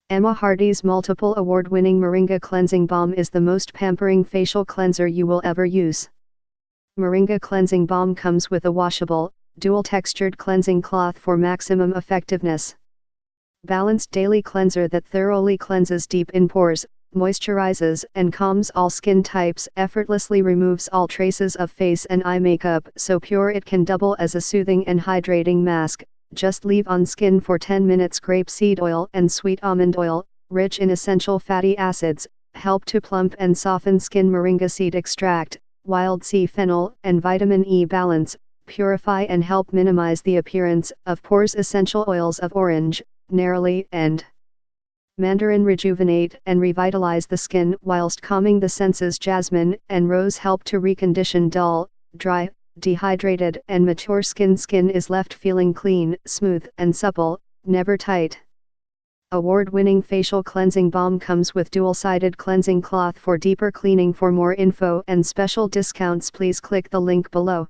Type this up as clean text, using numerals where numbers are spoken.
Emma Hardie's multiple award-winning Moringa Cleansing Balm is the most pampering facial cleanser you will ever use. Moringa Cleansing Balm comes with a washable, dual-textured cleansing cloth for maximum effectiveness. Balanced daily cleanser that thoroughly cleanses deep in pores, moisturizes and calms all skin types, effortlessly removes all traces of face and eye makeup so pure it can double as a soothing and hydrating mask. Just leave on skin for 10 minutes. Grape seed oil and sweet almond oil, rich in essential fatty acids, help to plump and soften skin. Moringa Seed Extract, wild sea fennel and vitamin E balance, purify and help minimize the appearance of pores. Essential oils of orange, Neroli and Mandarin rejuvenate and revitalize the skin whilst calming the senses. Jasmine and Rose help to recondition dull, dry, dehydrated and mature skin. Skin is left feeling clean, smooth and supple, never tight. Award-winning facial cleansing balm comes with dual-sided cleansing cloth for deeper cleaning. For more info and special discounts, please click the link below.